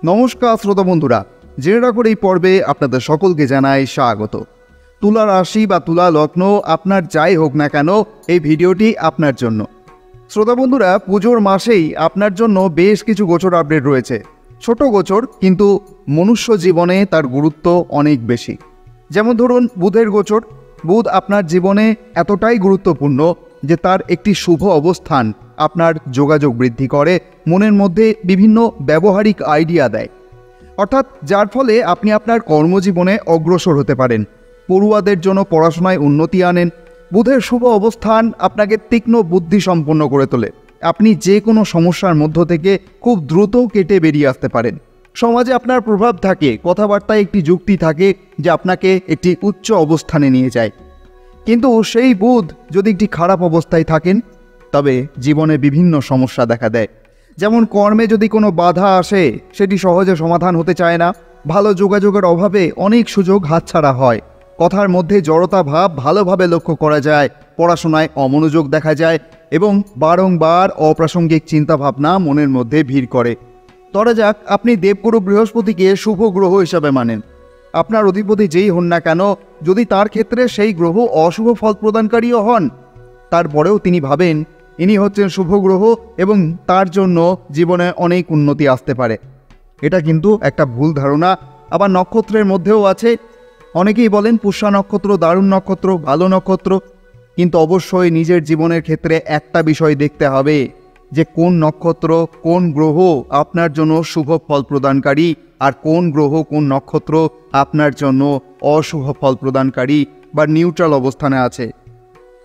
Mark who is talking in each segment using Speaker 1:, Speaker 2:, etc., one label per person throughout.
Speaker 1: নমস্কার শ্রোতা বন্ধুরা, জেনে রাখুন এই পর্বে আপনাদের সকলকে জানাই স্বাগত। তুলা রাশি বা তুলা লগ্ন আপনার যাই হোক না কেন, এই ভিডিওটি আপনার জন্য। শ্রোতা বন্ধুরা, পুজোর মাসেই আপনার জন্য বেশ কিছু গোচর আপডেট রয়েছে। ছোট গোচর, কিন্তু মনুষ্য জীবনে তার গুরুত্ব অনেক বেশি। যেমন ধরুন বুধের গোচর। বুধ আপনার জীবনে এতটাই গুরুত্বপূর্ণ যে তার একটি শুভ অবস্থান আপনার যোগাযোগ বৃদ্ধি করে, মনের মধ্যে বিভিন্ন ব্যবহারিক আইডিয়া দেয়, অর্থাৎ যার ফলে আপনি আপনার কর্মজীবনে অগ্রসর হতে পারেন, পড়ুয়াদের জন্য পড়াশোনায় উন্নতি আনেন। বুধের শুভ অবস্থান আপনাকে তীক্ষ্ণ বুদ্ধি সম্পন্ন করে তোলে। আপনি যে কোনো সমস্যার মধ্য থেকে খুব দ্রুত কেটে বেরিয়ে আসতে পারেন। সমাজে আপনার প্রভাব থাকে, কথাবার্তায় একটি যুক্তি থাকে যে আপনাকে একটি উচ্চ অবস্থানে নিয়ে যায়। কিন্তু সেই বুধ যদি একটি খারাপ অবস্থায় থাকেন, তবে জীবনে বিভিন্ন সমস্যা দেখা দেয়। যেমন কর্মে যদি কোনো বাধা আসে, সেটি সহজে সমাধান হতে চায় না। ভালো যোগাযোগের অভাবে অনেক সুযোগ হাতছাড়া হয়। কথার মধ্যে জড়তা ভাব ভালোভাবে লক্ষ্য করা যায়। পড়াশোনায় অমনোযোগ দেখা যায় এবং বারংবার অপ্রাসঙ্গিক চিন্তাভাবনা মনের মধ্যে ভিড় করে। ধরা যাক আপনি দেবগুরু বৃহস্পতিকে শুভ গ্রহ হিসাবে মানেন। আপনার অধিপতি যেই হন না কেন, যদি তার ক্ষেত্রে সেই গ্রহ অশুভ ফল প্রদানকারীও হন, তারপরেও তিনি ভাবেন ইনি হচ্ছেন শুভ গ্রহ এবং তার জন্য জীবনে অনেক উন্নতি আসতে পারে। এটা কিন্তু একটা ভুল ধারণা। আবার নক্ষত্রের মধ্যেও আছে। অনেকেই বলেন পুষ্যা নক্ষত্র দারুণ নক্ষত্র, ভালো নক্ষত্র, কিন্তু অবশ্যই নিজের জীবনের ক্ষেত্রে একটা বিষয় দেখতে হবে যে কোন নক্ষত্র, কোন গ্রহ আপনার জন্য শুভ ফল প্রদানকারী, আর কোন গ্রহ, কোন নক্ষত্র আপনার জন্য অশুভ ফল প্রদানকারী বা নিউট্রাল অবস্থানে আছে।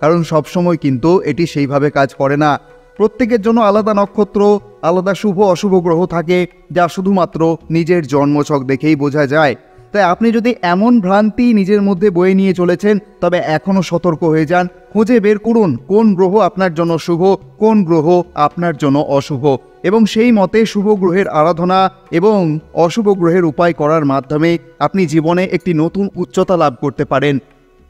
Speaker 1: কারণ সবসময় কিন্তু এটি সেইভাবে কাজ করে না। প্রত্যেকের জন্য আলাদা নক্ষত্র, আলাদা শুভ অশুভ গ্রহ থাকে, যা শুধুমাত্র নিজের জন্মছক দেখেই বোঝা যায়। তাই আপনি যদি এমন ভ্রান্তি নিজের মধ্যে বয়ে নিয়ে চলেছেন, তবে এখনও সতর্ক হয়ে যান। খুঁজে বের করুন কোন গ্রহ আপনার জন্য শুভ, কোন গ্রহ আপনার জন্য অশুভ, এবং সেই মতে শুভ গ্রহের আরাধনা এবং অশুভ গ্রহের উপায় করার মাধ্যমে আপনি জীবনে একটি নতুন উচ্চতা লাভ করতে পারেন।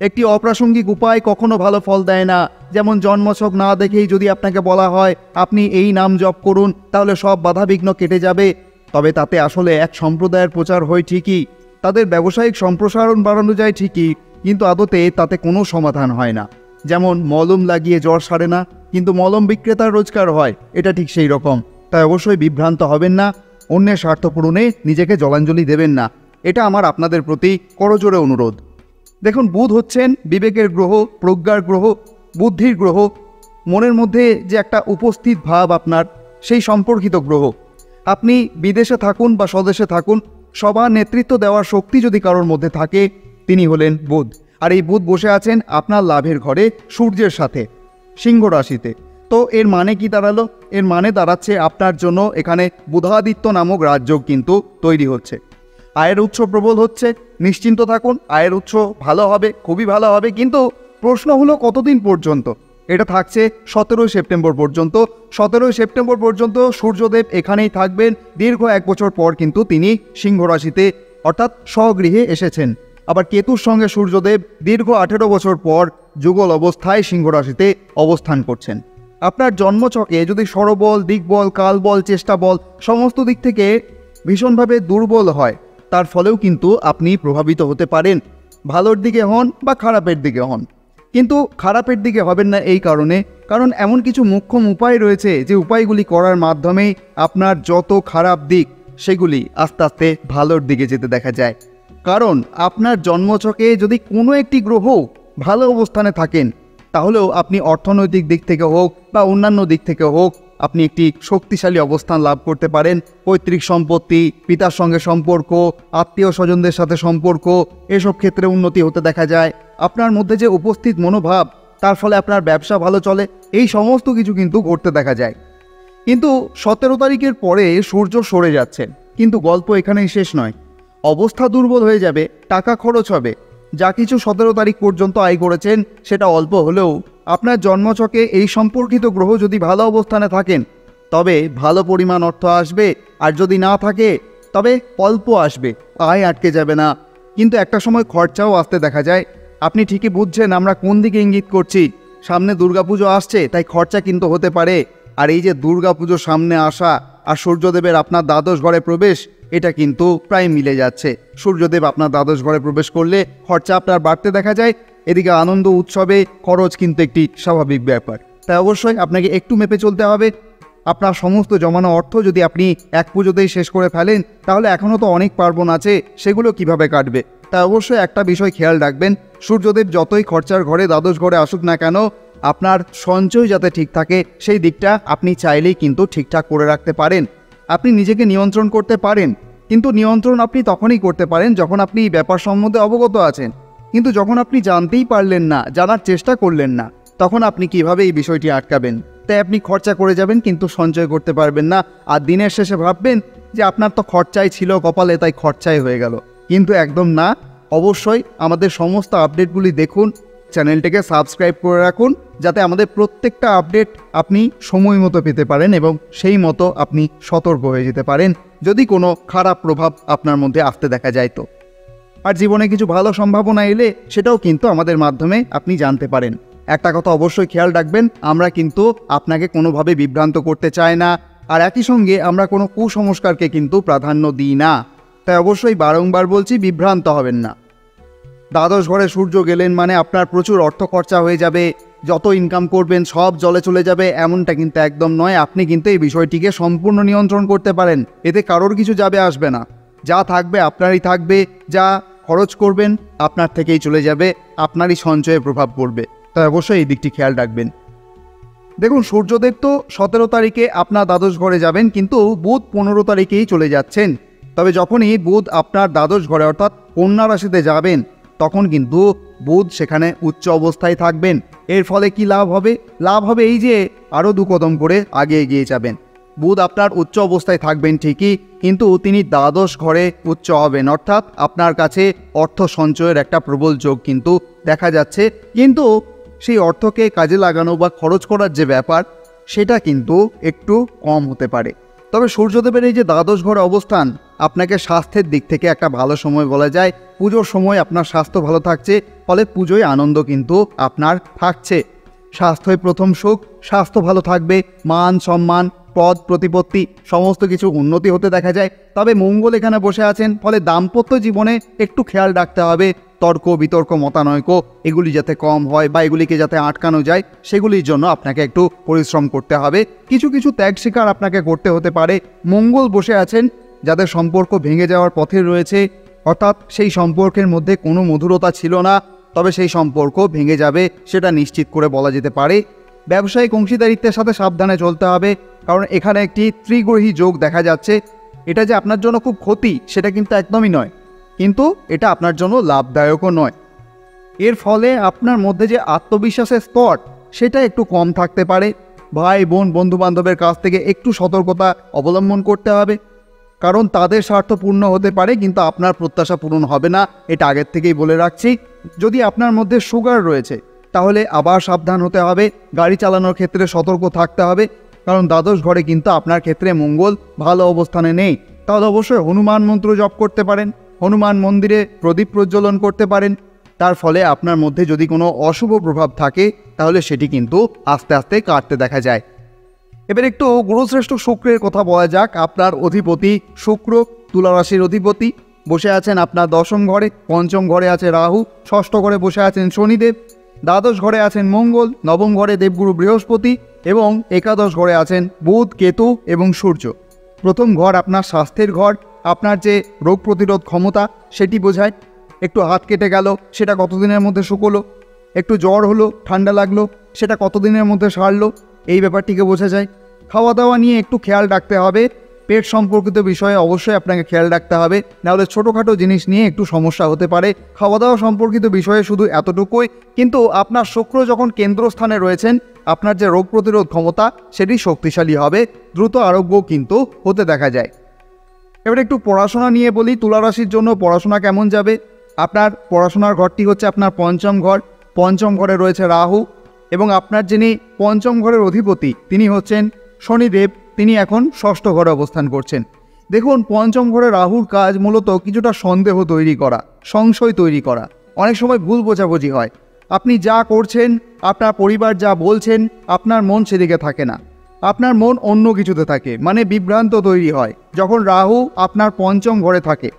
Speaker 1: একটি অপ্রাসঙ্গিক উপায় কখনো ভালো ফল দেয় না। যেমন জন্মছক না দেখেই যদি আপনাকে বলা হয় আপনি এই নাম জপ করুন, তাহলে সব বাধাবিঘ্ন কেটে যাবে, তবে তাতে আসলে এক সম্প্রদায়ের প্রচার হয় ঠিকই, তাদের ব্যবসায়িক সম্প্রসারণ বাড়ানো যায় ঠিকই, কিন্তু আদতে তাতে কোনো সমাধান হয় না। যেমন মলম লাগিয়ে জ্বর সারে না, কিন্তু মলম বিক্রেতার রোজগার হয়, এটা ঠিক সেই রকম। তাই অবশ্যই বিভ্রান্ত হবেন না, অন্যের স্বার্থ পূরণে নিজেকে জলাঞ্জলি দেবেন না। এটা আমার আপনাদের প্রতি করজোড়ে অনুরোধ। দেখুন, বুধ হচ্ছেন বিবেকের গ্রহ, প্রজ্ঞার গ্রহ, বুদ্ধির গ্রহ, মনের মধ্যে যে একটা উপস্থিত ভাব আপনার, সেই সম্পর্কিত গ্রহ। আপনি বিদেশে থাকুন বা স্বদেশে থাকুন, সবার নেতৃত্ব দেওয়ার শক্তি যদি কারোর মধ্যে থাকে, তিনি হলেন বুধ। আর এই বুধ বসে আছেন আপনার লাভের ঘরে সূর্যের সাথে, সিংহ রাশিতে। তো এর মানে কি দাঁড়ালো? এর মানে দাঁড়াচ্ছে আপনার জন্য এখানে বুধাদিত্য নামক রাজযোগ কিন্তু তৈরি হচ্ছে। আয়ের উৎস প্রবল হচ্ছে, নিশ্চিন্ত থাকুন, আয়ের উৎস ভালো হবে, খুবই ভালো হবে। কিন্তু প্রশ্ন হলো কতদিন পর্যন্ত? এটা থাকছে 17 সেপ্টেম্বর পর্যন্ত। 17 সেপ্টেম্বর পর্যন্ত সূর্যদেব এখানেই থাকবেন। দীর্ঘ 1 বছর পর কিন্তু তিনি সিংহ রাশিতে অর্থাৎ স্বগৃহে এসেছেন। আবার কেতুর সঙ্গে সূর্যদেব দীর্ঘ 18 বছর পর যুগল অবস্থায় সিংহ রাশিতে অবস্থান করছেন। আপনার জন্মছকে যদি স্বরবল, দিকবল, কালবল, চেষ্টা বল সমস্ত দিক থেকে ভীষণভাবে দুর্বল হয়, তার ফলেও কিন্তু আপনি প্রভাবিত হতে পারেন, ভালোর দিকে হন বা খারাপের দিকে হন। কিন্তু খারাপের দিকে হবেন না এই কারণ এমন কিছু মোক্ষম উপায় রয়েছে যে উপায়গুলি করার মাধ্যমে আপনার যত খারাপ দিক সেগুলি আস্তে আস্তে ভালোর দিকে যেতে দেখা যায়। কারণ আপনার জন্মছকে যদি কোনো একটি গ্রহ ভালো অবস্থানে থাকেন, তাহলেও আপনি অর্থনৈতিক দিক থেকে হোক বা অন্যান্য দিক থেকে হোক আপনি একটি শক্তিশালী অবস্থান লাভ করতে পারেন। পৈতৃক সম্পত্তি, পিতার সঙ্গে সম্পর্ক, আত্মীয় স্বজনদের সাথে সম্পর্ক, এসব ক্ষেত্রে উন্নতি হতে দেখা যায়। আপনার মধ্যে যে উপস্থিত মনোভাব, তার ফলে আপনার ব্যবসা ভালো চলে, এই সমস্ত কিছু কিন্তু ঘটতে দেখা যায়। কিন্তু 17 তারিখের পরে সূর্য সরে যাচ্ছেন, কিন্তু গল্প এখানেই শেষ নয়। অবস্থা দুর্বল হয়ে যাবে, টাকা খরচ হবে। যা কিছু 17 তারিখ পর্যন্ত আয় করেছেন সেটা অল্প হলেও আপনার জন্মছকে এই সম্পর্কিত গ্রহ যদি ভালো অবস্থানে থাকেন, তবে ভালো পরিমাণ অর্থ আসবে। আর যদি না থাকে, তবে অল্প আসবে, আয় আটকে যাবে না। কিন্তু একটা সময় খরচাও আসতে দেখা যায়। আপনি ঠিকই বুঝছেন আমরা কোন দিকে ইঙ্গিত করছি। সামনে দুর্গাপুজো আসছে, তাই খরচা কিন্তু হতে পারে। আর এই যে দুর্গাপুজো সামনে আসা, আর সূর্যদেবের আপনার দ্বাদশ ঘরে প্রবেশ, এটা কিন্তু প্রায় মিলে যাচ্ছে। সূর্যদেব আপনার দ্বাদশ ঘরে প্রবেশ করলে খরচা আপনার বাড়তে দেখা যায়। এদিকে আনন্দ উৎসবে খরচ কিন্তু একটি স্বাভাবিক ব্যাপার। তাই অবশ্যই আপনাকে একটু মেপে চলতে হবে। আপনার সমস্ত জমানো অর্থ যদি আপনি এক পুজোতেই শেষ করে ফেলেন, তাহলে এখনও তো অনেক পার্বণ আছে, সেগুলো কিভাবে কাটবে? তাই অবশ্যই একটা বিষয় খেয়াল রাখবেন, সূর্যদেব যতই খরচার ঘরে দ্বাদশ ঘরে আসুক না কেন, আপনার সঞ্চয় যাতে ঠিক থাকে সেই দিকটা আপনি চাইলেই কিন্তু ঠিকঠাক করে রাখতে পারেন। আপনি নিজেকে নিয়ন্ত্রণ করতে পারেন, কিন্তু নিয়ন্ত্রণ আপনি তখনই করতে পারেন যখন আপনি ব্যাপার সম্বন্ধে অবগত আছেন। কিন্তু যখন আপনি জানতেই পারলেন না, জানার চেষ্টা করলেন না, তখন আপনি কিভাবে এই বিষয়টি আটকাবেন? তাই আপনি খরচা করে যাবেন কিন্তু সঞ্চয় করতে পারবেন না, আর দিনের শেষে ভাববেন যে আপনার তো খরচাই ছিল কপালে, তাই খরচাই হয়ে গেল। কিন্তু একদম না। অবশ্যই আমাদের সমস্ত আপডেটগুলি দেখুন, চ্যানেলটিকে সাবস্ক্রাইব করে রাখুন, যাতে আমাদের প্রত্যেকটা আপডেট আপনি সময় মতো পেতে পারেন এবং সেই মতো আপনি সতর্ক হয়ে যেতে পারেন যদি কোনো খারাপ প্রভাব আপনার মধ্যে আসতে দেখা যায় তো। আর জীবনে কিছু ভালো সম্ভাবনা এলে সেটাও কিন্তু আমাদের মাধ্যমে আপনি জানতে পারেন। একটা কথা অবশ্যই খেয়াল রাখবেন, আমরা কিন্তু আপনাকে কোনোভাবে বিভ্রান্ত করতে চাই না, আর একই সঙ্গে আমরা কোনো কুসংস্কারকে কিন্তু প্রাধান্য দিই না। তাই অবশ্যই বারংবার বলছি, বিভ্রান্ত হবেন না। দ্বাদশ ঘরে সূর্য গেলেন মানে আপনার প্রচুর অর্থ খরচা হয়ে যাবে, যত ইনকাম করবেন সব জলে চলে যাবে, এমনটা কিন্তু একদম নয়। আপনি কিন্তু এই বিষয়টিকে সম্পূর্ণ নিয়ন্ত্রণ করতে পারেন, এতে কারোর কিছু যাবে আসবে না। যা থাকবে আপনারই থাকবে, যা খরচ করবেন আপনার থেকেই চলে যাবে, আপনারই সঞ্চয়ে প্রভাব পড়বে। তাই অবশ্যই এই দিকটি খেয়াল রাখবেন। দেখুন, সূর্যদেব তো 17 তারিখে আপনার দ্বাদশ ঘরে যাবেন, কিন্তু বুধ 15 তারিখেই চলে যাচ্ছেন। তবে যখনই বুধ আপনার দ্বাদশ ঘরে অর্থাৎ কন্যা রাশিতে যাবেন, তখন কিন্তু বুধ সেখানে উচ্চ অবস্থায় থাকবেন। এর ফলে কি লাভ হবে? লাভ হবে এই যে আরও 2 কদম করে আগে এগিয়ে যাবেন। বুধ আপনার উচ্চ অবস্থায় থাকবেন ঠিকই, কিন্তু তিনি দ্বাদশ ঘরে উচ্চ হবেন, অর্থাৎ আপনার কাছে অর্থ সঞ্চয়ের একটা প্রবল যোগ কিন্তু দেখা যাচ্ছে। কিন্তু সেই অর্থকে কাজে লাগানো বা খরচ করার যে ব্যাপার, সেটা কিন্তু একটু কম হতে পারে। তবে সূর্যদেবের এই যে দ্বাদশ ঘরে অবস্থান আপনাকে স্বাস্থ্যের দিক থেকে একটা ভালো সময় বলা যায়। পুজোর সময় আপনার স্বাস্থ্য ভালো থাকছে, ফলে পুজোয় আনন্দ কিন্তু আপনার থাকছে। স্বাস্থ্যই প্রথম সুখ, স্বাস্থ্য ভালো থাকবে, মান সম্মান পদ প্রতিপত্তি সমস্ত কিছু উন্নতি হতে দেখা যায়। তবে মঙ্গল এখানে বসে আছেন, ফলে দাম্পত্য জীবনে একটু খেয়াল রাখতে হবে, তর্ক বিতর্ক মতানৈক্য এগুলি যাতে কম হয় বা এগুলিকে যাতে আটকানো যায়, সেগুলির জন্য আপনাকে একটু পরিশ্রম করতে হবে। কিছু কিছু ত্যাগ স্বীকার আপনাকে করতে হতে পারে। মঙ্গল বসে আছেন যাদের সম্পর্ক ভেঙে যাওয়ার পথে রয়েছে, অর্থাৎ সেই সম্পর্কের মধ্যে কোনো মধুরতা ছিল না, তবে সেই সম্পর্ক ভেঙে যাবে সেটা নিশ্চিত করে বলা যেতে পারে। ব্যবসায়িক অংশীদারিত্বের সাথে সাবধানে চলতে হবে, কারণ এখানে একটি ত্রিগ্রহী যোগ দেখা যাচ্ছে। এটা যে আপনার জন্য খুব ক্ষতি সেটা কিন্তু একদমই নয়, কিন্তু এটা আপনার জন্য লাভদায়কও নয়। এর ফলে আপনার মধ্যে যে আত্মবিশ্বাসের স্তর সেটা একটু কম থাকতে পারে। ভাই বোন বন্ধুবান্ধবের কাছ থেকে একটু সতর্কতা অবলম্বন করতে হবে, কারণ তাদের স্বার্থ পূর্ণ হতে পারে কিন্তু আপনার প্রত্যাশা পূরণ হবে না, এটা আগের থেকেই বলে রাখছি। যদি আপনার মধ্যে সুগার রয়েছে তাহলে আবার সাবধান হতে হবে, গাড়ি চালানোর ক্ষেত্রে সতর্ক থাকতে হবে, কারণ দ্বাদশ ঘরে কিন্তু আপনার ক্ষেত্রে মঙ্গল ভালো অবস্থানে নেই। তাহলে অবশ্যই হনুমান মন্ত্র জপ করতে পারেন, হনুমান মন্দিরে প্রদীপ প্রজ্বলন করতে পারেন। তার ফলে আপনার মধ্যে যদি কোনো অশুভ প্রভাব থাকে তাহলে সেটি কিন্তু আস্তে আস্তে কাটতে দেখা যায়। এবার একটু গুরুশ্রেষ্ঠ শুক্রের কথা বলা যাক। আপনার অধিপতি শুক্র, তুলা রাশির অধিপতি, বসে আছেন আপনার দশম ঘরে। পঞ্চম ঘরে আছে রাহু, ষষ্ঠ ঘরে বসে আছেন শনিদেব, দ্বাদশ ঘরে আছেন মঙ্গল, নবম ঘরে দেবগুরু বৃহস্পতি এবং একাদশ ঘরে আছেন বুধ, কেতু এবং সূর্য। প্রথম ঘর আপনার স্বাস্থ্যের ঘর, আপনার যে রোগ প্রতিরোধ ক্ষমতা সেটি বোঝায়। একটু হাত কেটে গেল সেটা কতদিনের মধ্যে শুকোলো, একটু জ্বর হলো ঠান্ডা লাগলো সেটা কতদিনের মধ্যে সারলো, এই ব্যাপারটিকে বোঝা যায়। খাওয়া দাওয়া নিয়ে একটু খেয়াল রাখতে হবে, পেট সম্পর্কিত বিষয়ে অবশ্যই আপনাকে খেয়াল রাখতে হবে, নাহলে ছোটোখাটো জিনিস নিয়ে একটু সমস্যা হতে পারে। খাওয়া দাওয়া সম্পর্কিত বিষয়ে শুধু এতটুকুই, কিন্তু আপনার শুক্র যখন কেন্দ্রস্থানে রয়েছেন আপনার যে রোগ প্রতিরোধ ক্ষমতা সেটি শক্তিশালী হবে, দ্রুত আরোগ্য কিন্তু হতে দেখা যায়। এবার একটু পড়াশোনা নিয়ে বলি, তুলা রাশির জন্য পড়াশোনা কেমন যাবে। আপনার পড়াশোনার ঘরটি হচ্ছে আপনার পঞ্চম ঘর, পঞ্চম ঘরে রয়েছে রাহু এবং আপনার যিনি পঞ্চম ঘরের অধিপতি তিনি হচ্ছেন শনিদেব, তিনি এখন ষষ্ঠ ঘরে অবস্থান করছেন। দেখুন, পঞ্চম ঘরে রাহুর কাজ মূলত কিছুটা সন্দেহ তৈরি করা, সংশয় তৈরি করা, অনেক সময় ভুল বোঝাবুঝি হয়। আপনি যা করছেন, আপনার পরিবার যা বলছেন, আপনার মন সেদিকে থাকে না। আপনার মন অন্য কিছুতে থাকে, মানে বিভ্রান্ত তৈরি হয় যখন রাহু আপনার পঞ্চম ঘরে থাকে।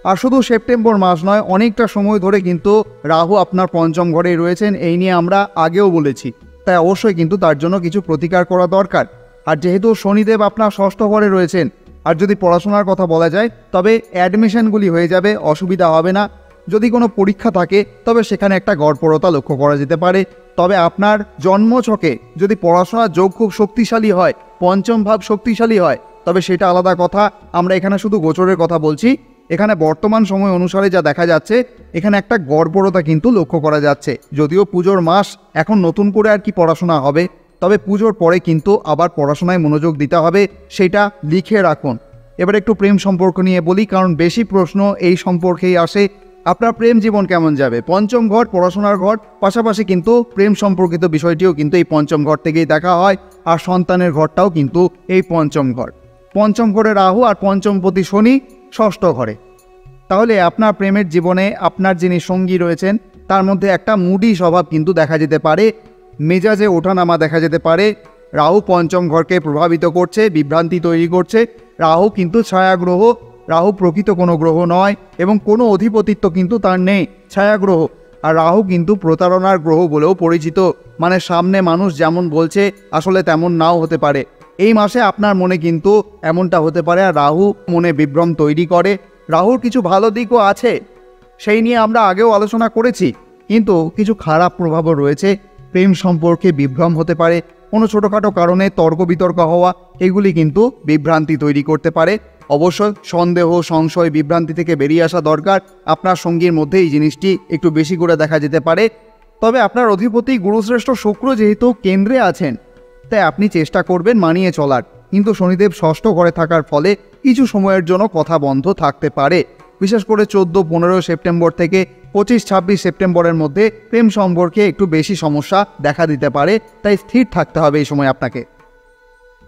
Speaker 1: আর শুধু সেপ্টেম্বর মাস নয়, অনেকটা সময় ধরে কিন্তু রাহু আপনার পঞ্চম ঘরেই রয়েছেন, এই নিয়ে আমরা আগেও বলেছি। তাই অবশ্যই কিন্তু তার জন্য কিছু প্রতিকার করা দরকার। আর যেহেতু শনিদেব আপনার ষষ্ঠ ঘরে রয়েছেন, আর যদি পড়াশোনার কথা বলা যায় তবে অ্যাডমিশনগুলি হয়ে যাবে, অসুবিধা হবে না। যদি কোনো পরীক্ষা থাকে তবে সেখানে একটা গড়পড়তা লক্ষ্য করা যেতে পারে। তবে আপনার জন্মছকে যদি পড়াশোনার যোগ খুব শক্তিশালী হয়, পঞ্চম ভাব শক্তিশালী হয়, তবে সেটা আলাদা কথা। আমরা এখানে শুধু গোচরের কথা বলছি। এখানে বর্তমান সময় অনুসারে যা দেখা যাচ্ছে, এখানে একটা গড়পড়তা কিন্তু লক্ষ্য করা যাচ্ছে। যদিও পুজোর মাস, এখন নতুন করে আর কি পড়াশোনা হবে, তবে পুজোর পরে কিন্তু আবার পড়াশোনায় মনোযোগ দিতে হবে, সেটা লিখে রাখুন। এবার একটু প্রেম সম্পর্ক নিয়ে বলি, কারণ বেশি প্রশ্ন এই সম্পর্কেই আসে। আপনার প্রেম জীবন কেমন যাবে? পঞ্চম ঘর পড়াশোনার ঘর, পাশাপাশি কিন্তু প্রেম সম্পর্কিত বিষয়টিও কিন্তু এই পঞ্চম ঘর থেকেই দেখা হয়। আর সন্তানের ঘরটাও কিন্তু এই পঞ্চম ঘর। পঞ্চম ঘরে রাহু আর পঞ্চমপতি শনি ষষ্ঠ ঘরে। তাহলে আপনার প্রেমের জীবনে আপনার যিনি সঙ্গী রয়েছেন তার মধ্যে একটা মুডি স্বভাব কিন্তু দেখা যেতে পারে, মেজাজে ওঠানামা দেখা যেতে পারে। রাহু পঞ্চম ঘরকে প্রভাবিত করছে, বিভ্রান্তি তৈরি করছে। রাহু কিন্তু ছায়াগ্রহ, রাহু প্রকৃত কোনো গ্রহ নয় এবং কোনো অধিপতিত্ব কিন্তু তার নেই, ছায়াগ্রহ। আর রাহু কিন্তু প্রতারণার গ্রহ বলেও পরিচিত, মানে সামনে মানুষ যেমন বলছে আসলে তেমন নাও হতে পারে। এই মাসে আপনার মনে কিন্তু এমনটা হতে পারে। আর রাহু মনে বিভ্রম তৈরি করে। রাহুর কিছু ভালো দিকও আছে, সেই নিয়ে আমরা আগেও আলোচনা করেছি, কিন্তু কিছু খারাপ প্রভাবও রয়েছে। প্রেম সম্পর্কে বিভ্রম হতে পারে, কোনো ছোটোখাটো কারণে তর্ক বিতর্ক হওয়া, এগুলি কিন্তু বিভ্রান্তি তৈরি করতে পারে। অবশ্যই সন্দেহ, সংশয়, বিভ্রান্তি থেকে বেরিয়ে আসা দরকার। আপনার সঙ্গীর মধ্যে এই জিনিসটি একটু বেশি করে দেখা যেতে পারে। তবে আপনার অধিপতি গুরুশ্রেষ্ঠ শুক্র যেহেতু কেন্দ্রে আছেন, তাই আপনি চেষ্টা করবেন মানিয়ে চলার। কিন্তু শনিদেব ষষ্ঠ ঘরে থাকার ফলে কিছু সময়ের জন্য কথা বন্ধ থাকতে পারে। বিশেষ করে 14-15 সেপ্টেম্বর থেকে 25-26 সেপ্টেম্বরের মধ্যে প্রেম সম্পর্কে একটু বেশি সমস্যা দেখা দিতে পারে, তাই স্থির থাকতে হবে এই সময় আপনাকে।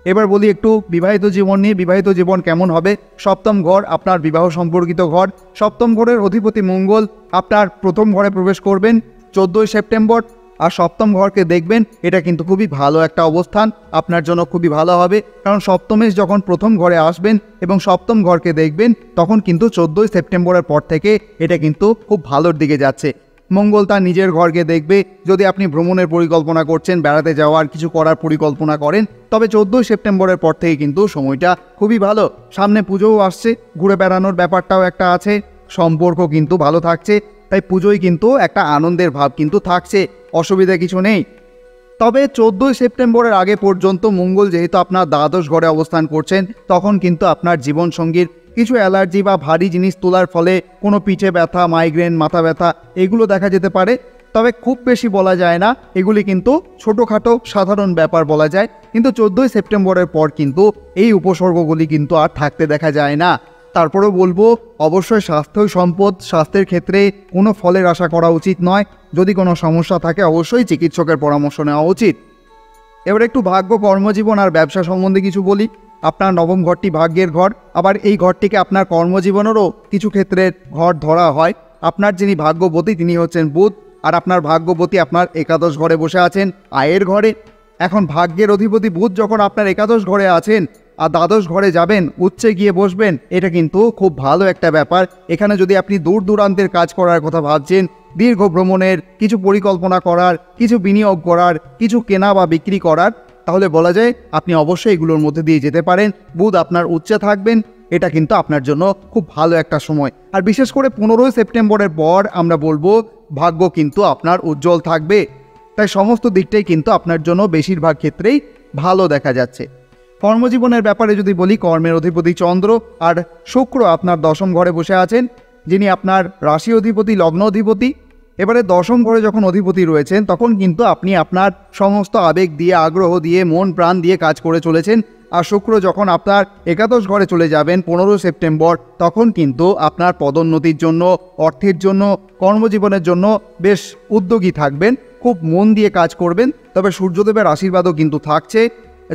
Speaker 1: এবার বলি একটু বিবাহিত জীবন নিয়ে। বিবাহিত জীবন কেমন হবে? সপ্তম ঘর আপনার বিবাহ সম্পর্কিত ঘর। সপ্তম ঘরের অধিপতি মঙ্গল আপনার প্রথম ঘরে প্রবেশ করবেন 14 সেপ্টেম্বর। আর সপ্তম ঘরকে দেখবেন, এটা কিন্তু খুবই ভালো একটা অবস্থান, আপনার জন্য খুবই ভালো হবে। কারণ সপ্তমেশ যখন প্রথম ঘরে আসবেন এবং সপ্তম ঘরকে দেখবেন, তখন কিন্তু 14 সেপ্টেম্বরের পর থেকে এটা কিন্তু খুব ভালোর দিকে যাচ্ছে। মঙ্গল তার নিজের ঘরকে দেখবে। যদি আপনি ভ্রমণের পরিকল্পনা করছেন, বেড়াতে যাওয়ার কিছু করার পরিকল্পনা করেন, তবে 14 সেপ্টেম্বরের পর থেকে কিন্তু সময়টা খুবই ভালো। সামনে পুজোও আসছে, ঘুরে বেড়ানোর ব্যাপারটাও একটা আছে, সম্পর্ক কিন্তু ভালো থাকছে। তাই পুজোয় কিন্তু একটা আনন্দের ভাব কিন্তু থাকছে, অসুবিধা কিছু নেই। তবে 14 সেপ্টেম্বরের আগে পর্যন্ত মঙ্গল যেহেতু আপনার দ্বাদশ ঘরে অবস্থান করছেন, তখন কিন্তু আপনার জীবনসঙ্গীর কিছু অ্যালার্জি বা ভারী জিনিস তোলার ফলে কোনো পিঠে ব্যথা, মাইগ্রেন, মাথা ব্যথা এগুলো দেখা যেতে পারে। তবে খুব বেশি বলা যায় না, এগুলি কিন্তু ছোটোখাটো সাধারণ ব্যাপার বলা যায়। কিন্তু 14 সেপ্টেম্বরের পর কিন্তু এই উপসর্গগুলি কিন্তু আর থাকতে দেখা যায় না। তারপরেও বলবো, অবশ্যই স্বাস্থ্যই সম্পদ। স্বাস্থ্যের ক্ষেত্রে কোনো ফলের আশা করা উচিত নয়। যদি কোনো সমস্যা থাকে অবশ্যই চিকিৎসকের পরামর্শ নেওয়া উচিত। এবার একটু ভাগ্য, কর্মজীবন আর ব্যবসা সম্বন্ধে কিছু বলি। আপনার নবম ঘরটি ভাগ্যের ঘর, আবার এই ঘরটিকে আপনার কর্মজীবনেরও কিছু ক্ষেত্রে ঘর ধরা হয়। আপনার যিনি ভাগ্যবতী তিনি হচ্ছেন বুধ, আর আপনার ভাগ্যবতী আপনার একাদশ ঘরে বসে আছেন, আয়ের ঘরে। এখন ভাগ্যের অধিপতি বুধ যখন আপনার একাদশ ঘরে আছেন আর দ্বাদশ ঘরে যাবেন, উচ্চে গিয়ে বসবেন, এটা কিন্তু খুব ভালো একটা ব্যাপার। এখানে যদি আপনি দূর দূরান্তের কাজ করার কথা ভাবছেন, দীর্ঘ ভ্রমণের, কিছু পরিকল্পনা করার, কিছু বিনিয়োগ করার, কিছু কেনা বা বিক্রি করার, তাহলে বলা যায় আপনি অবশ্যই এগুলোর মধ্যে দিয়ে যেতে পারেন। বুধ আপনার উচ্চে থাকবেন, এটা কিন্তু আপনার জন্য খুব ভালো একটা সময়। আর বিশেষ করে 15 সেপ্টেম্বরের পর আমরা বলবো ভাগ্য কিন্তু আপনার উজ্জ্বল থাকবে। তাই সমস্ত দিকটাই কিন্তু আপনার জন্য বেশিরভাগ ক্ষেত্রেই ভালো দেখা যাচ্ছে। কর্মজীবনের ব্যাপারে যদি বলি, কর্মের অধিপতি চন্দ্র আর শুক্র আপনার দশম ঘরে বসে আছেন, যিনি আপনার রাশি অধিপতি, লগ্ন অধিপতি। এবারে দশম ঘরে যখন অধিপতি রয়েছেন, তখন কিন্তু আপনি আপনার সমস্ত আবেগ দিয়ে, আগ্রহ দিয়ে, মন প্রাণ দিয়ে কাজ করে চলেছেন। আর শুক্র যখন আপনার একাদশ ঘরে চলে যাবেন 15 সেপ্টেম্বর, তখন কিন্তু আপনার পদোন্নতির জন্য, অর্থের জন্য, কর্মজীবনের জন্য বেশ উদ্যোগী থাকবেন, খুব মন দিয়ে কাজ করবেন। তবে সূর্যদেবের আশীর্বাদও কিন্তু থাকছে।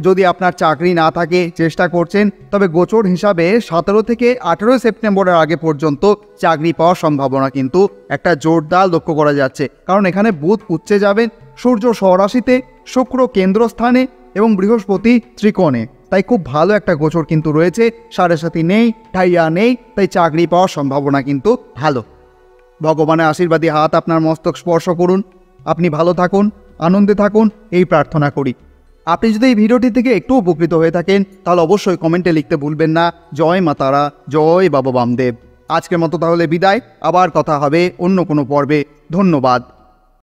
Speaker 1: যদি আপনার চাকরি না থাকে, চেষ্টা করছেন, তবে গোচর হিসাবে 17 থেকে 18 সেপ্টেম্বরের আগে পর্যন্ত চাকরি পাওয়ার সম্ভাবনা কিন্তু একটা জোরদার লক্ষ্য করা যাচ্ছে। কারণ এখানে বুধ উচ্চে যাবেন, সূর্য স্বরাশিতে, শুক্র কেন্দ্রস্থানে, এবং বৃহস্পতি ত্রিকোণে, তাই খুব ভালো একটা গোচর কিন্তু রয়েছে। সাড়ে সাথী নেই, ঠাইয়া নেই, তাই চাকরি পাওয়ার সম্ভাবনা কিন্তু ভালো। ভগবানের আশীর্বাদী হাত আপনার মস্তক স্পর্শ করুন, আপনি ভালো থাকুন, আনন্দে থাকুন, এই প্রার্থনা করি। আপনি যদি এই ভিডিওটি থেকে একটু উপকৃত হয়ে থাকেন তাহলে অবশ্যই কমেন্টে লিখতে ভুলবেন না জয় মা তারা, জয় বাবা বামদেব। আজকের মতো তাহলে বিদায়, আবার কথা হবে অন্য কোনো পর্বে। ধন্যবাদ।